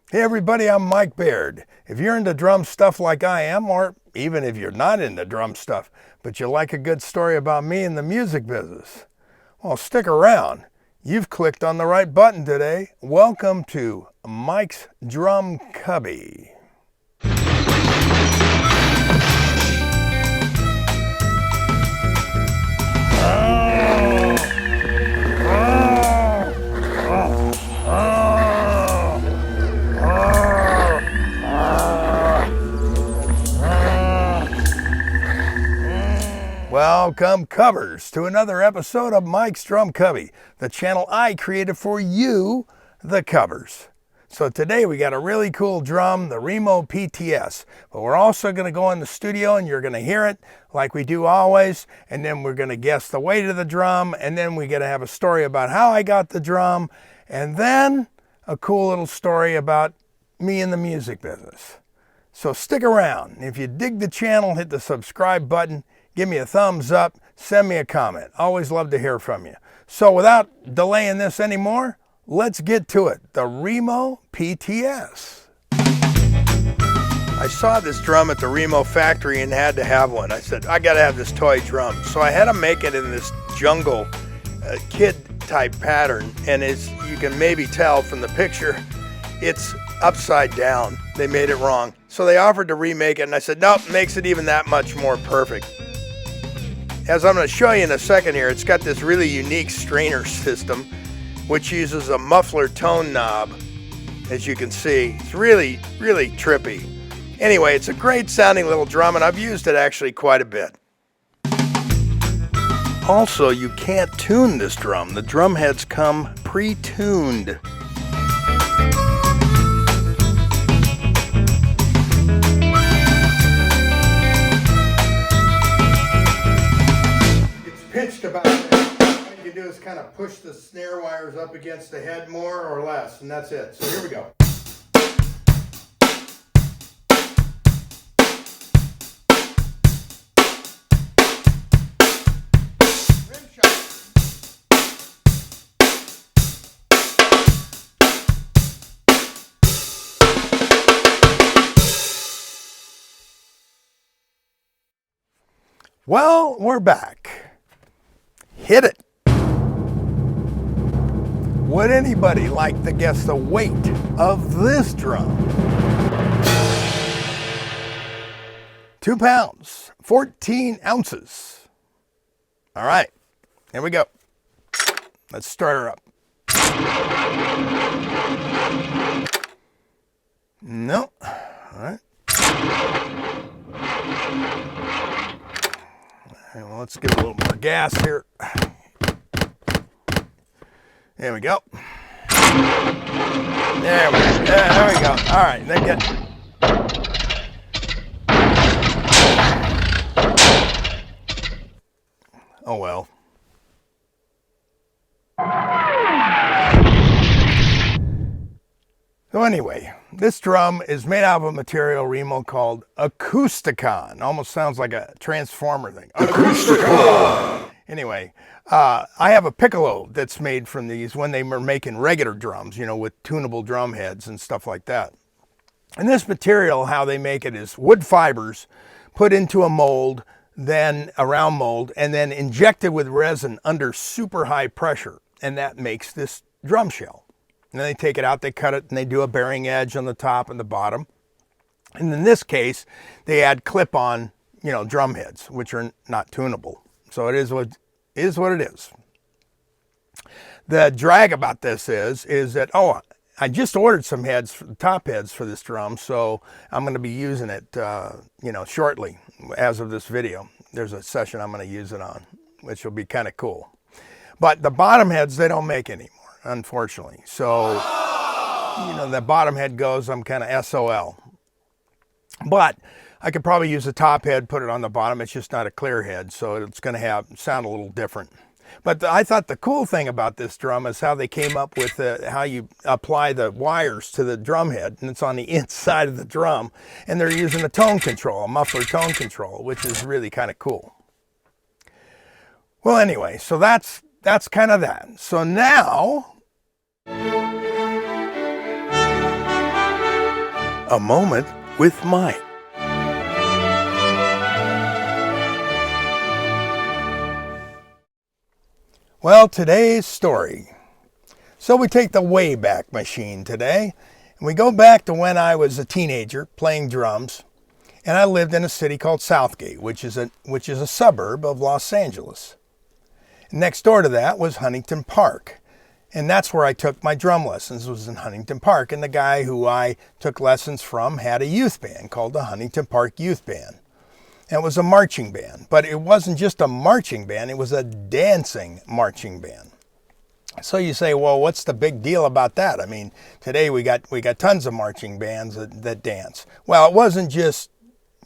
Hey everybody, I'm Mike Baird. If you're into drum stuff like I am, or even if you're not into drum stuff, but you like a good story about me in the music business, well, stick around. You've clicked on the right button today. Welcome to Mikes Drum Cubby. Welcome, covers, to another episode of Mikes Drum Cubby, the channel I created for you, the covers. So today we got a really cool drum, the Remo PTS, but we're also going to go in the studio and you're going to hear it like we do always, and then we're going to guess the weight of the drum, and then we're going to have a story about how I got the drum, and then a cool little story about me in the music business. So stick around. If you dig the channel, hit the subscribe button. Give me a thumbs up, send me a comment. Always love to hear from you. So without delaying this anymore, let's get to it. The Remo PTS. I saw this drum at the Remo factory and had to have one. I said, I gotta have this toy drum. So I had to make it in this jungle kid type pattern. And as you can maybe tell from the picture, it's upside down. They made it wrong. So they offered to remake it and I said, nope, makes it even that much more perfect. As I'm going to show you in a second here, it's got this really unique strainer system, which uses a muffler tone knob, as you can see. It's really, really trippy. Anyway, it's a great sounding little drum, and I've used it actually quite a bit. Also, you can't tune this drum. The drum heads come pre-tuned. Pitched about it. All you can do is kind of push the snare wires up against the head more or less, and that's it. So here we go. Rim shot. Well, we're back. Hit it. Would anybody like to guess the weight of this drum? 2 pounds, 14 ounces. All right, here we go. Let's start her up. No, all right. Well, let's get a little more gas here. There we go. There we go. All right, then get. Oh well. So anyway, this drum is made out of a material Remo called Acousticon. Almost sounds like a Transformer thing. Acousticon! Anyway, I have a piccolo that's made from these when they were making regular drums, you know, with tunable drum heads and stuff like that. And this material, how they make it is wood fibers put into a mold, then a round mold, and then injected with resin under super high pressure. And that makes this drum shell. And then they take it out, they cut it, and they do a bearing edge on the top and the bottom. And in this case, they add clip-on, you know, drum heads, which are not tunable. So it is what it is. The drag about this is that, I just ordered some heads, top heads for this drum, so I'm going to be using it, you know, shortly as of this video. There's a session I'm going to use it on, which will be kind of cool. But the bottom heads, they don't make anymore, unfortunately. So, you know, the bottom head goes, I'm kind of SOL. But I could probably use a top head, put it on the bottom. It's just not a clear head, so it's going to sound a little different. But I thought the cool thing about this drum is how they came up with how you apply the wires to the drum head, and it's on the inside of the drum. And they're using a tone control, a muffler tone control, which is really kind of cool. Well, anyway, so that's kind of that. So now A Moment with Mike. Well, today's story. So we take the Wayback Machine today, and we go back to when I was a teenager playing drums, and I lived in a city called Southgate, which is a suburb of Los Angeles. Next door to that was Huntington Park. And that's where I took my drum lessons, was in Huntington Park. And the guy who I took lessons from had a youth band called the Huntington Park Youth Band. And it was a marching band, but it wasn't just a marching band, it was a dancing marching band. So you say, well, what's the big deal about that? I mean, today we got tons of marching bands that dance. Well, it wasn't just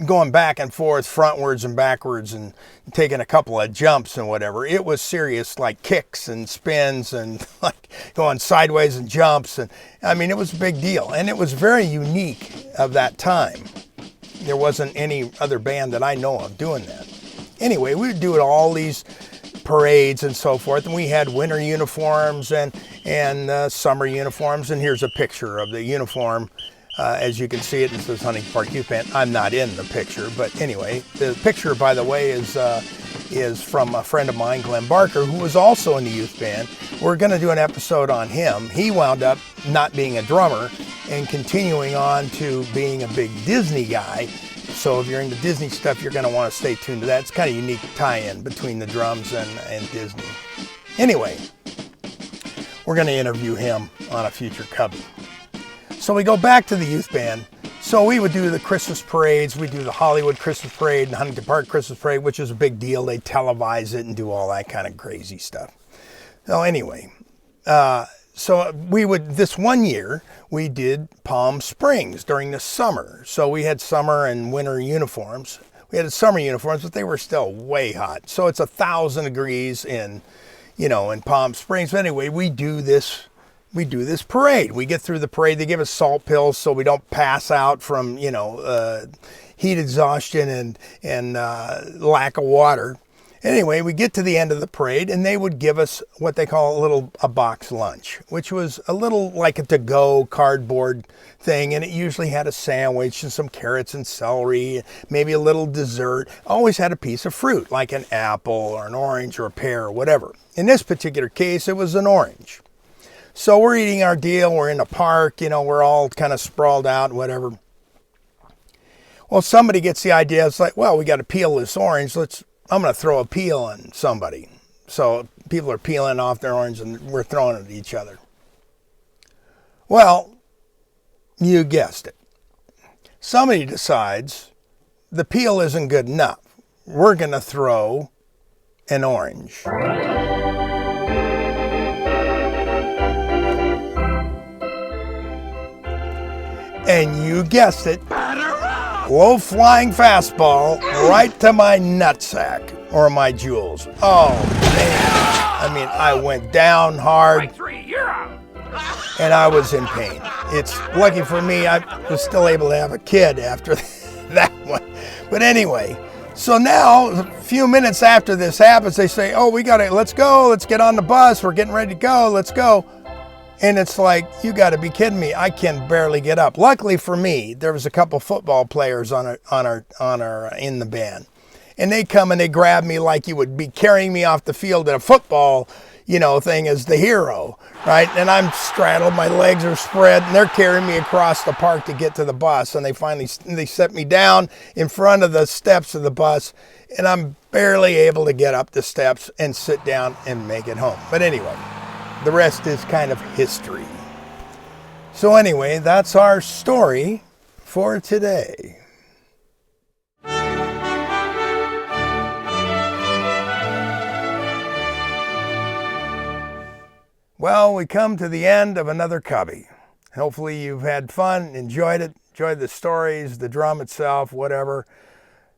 going back and forth, frontwards and backwards and taking a couple of jumps and whatever. It was serious, like kicks and spins and like going sideways and jumps. And I mean, it was a big deal. And it was very unique of that time. There wasn't any other band that I know of doing that. Anyway, we would do all these parades and so forth. And we had winter uniforms and summer uniforms. And here's a picture of the uniform. As you can see it says Huntington Park Youth Band. I'm not in the picture, but anyway, the picture, by the way, is from a friend of mine, Glenn Barker, who was also in the youth band. We're going to do an episode on him. He wound up not being a drummer and continuing on to being a big Disney guy. So if you're into Disney stuff, you're going to want to stay tuned to that. It's kind of a unique tie-in between the drums and Disney. Anyway, we're going to interview him on a future Cubby. So we go back to the youth band. So we would do the Christmas parades. We do the Hollywood Christmas parade and Huntington Park Christmas parade, which is a big deal. They televise it and do all that kind of crazy stuff. So anyway, so we would, this one year, we did Palm Springs during the summer. So we had summer and winter uniforms. We had summer uniforms, but they were still way hot. So it's 1,000 degrees in Palm Springs. But anyway, we do this parade. We get through the parade. They give us salt pills so we don't pass out from, heat exhaustion and lack of water. Anyway, we get to the end of the parade and they would give us what they call a box lunch, which was a little like a to-go cardboard thing. And it usually had a sandwich and some carrots and celery, maybe a little dessert. Always had a piece of fruit, like an apple or an orange or a pear or whatever. In this particular case, it was an orange. So we're eating our deal, we're in a park, we're all kind of sprawled out, whatever. Well, somebody gets the idea, it's like, well, we got to peel this orange, I'm going to throw a peel on somebody. So people are peeling off their orange and we're throwing it at each other. Well, you guessed it. Somebody decides the peel isn't good enough. We're going to throw an orange. And you guessed it, low flying fastball right to my nutsack or my jewels. Oh man, I mean, I went down hard and I was in pain. It's lucky for me, I was still able to have a kid after that one. But anyway, so now a few minutes after this happens, they say, oh, let's go, let's get on the bus, we're getting ready to go, let's go. And it's like, you got to be kidding me. I can barely get up. Luckily for me, there was a couple football players in the band. And they come and they grab me like you would be carrying me off the field at a football, thing as the hero, right? And I'm straddled, my legs are spread, and they're carrying me across the park to get to the bus. And they set me down in front of the steps of the bus, and I'm barely able to get up the steps and sit down and make it home. But anyway, the rest is kind of history. So anyway, that's our story for today. Well, we come to the end of another Cubby. Hopefully you've had fun, enjoyed it, enjoyed the stories, the drum itself, whatever.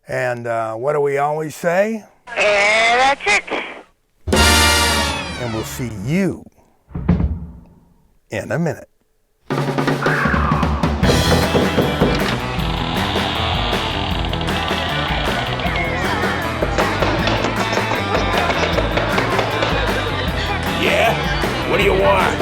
And what do we always say? And that's it. And we'll see you in a minute. Yeah? What do you want?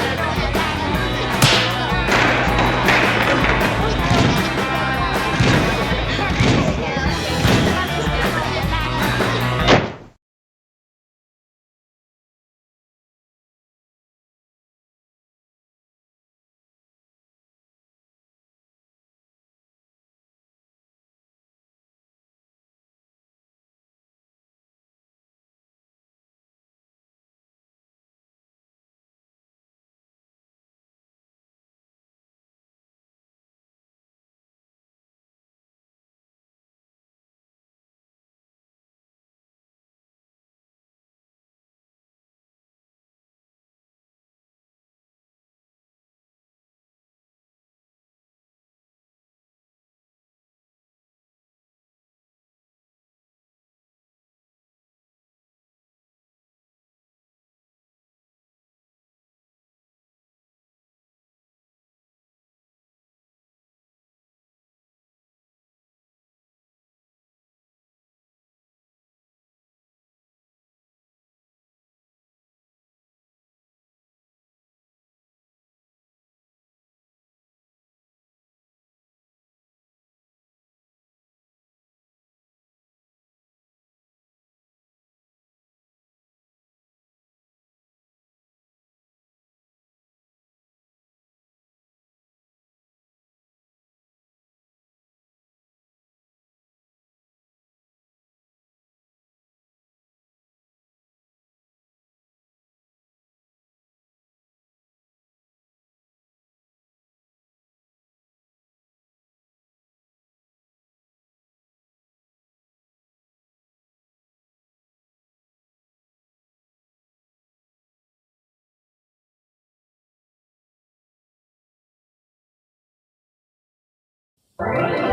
Bye.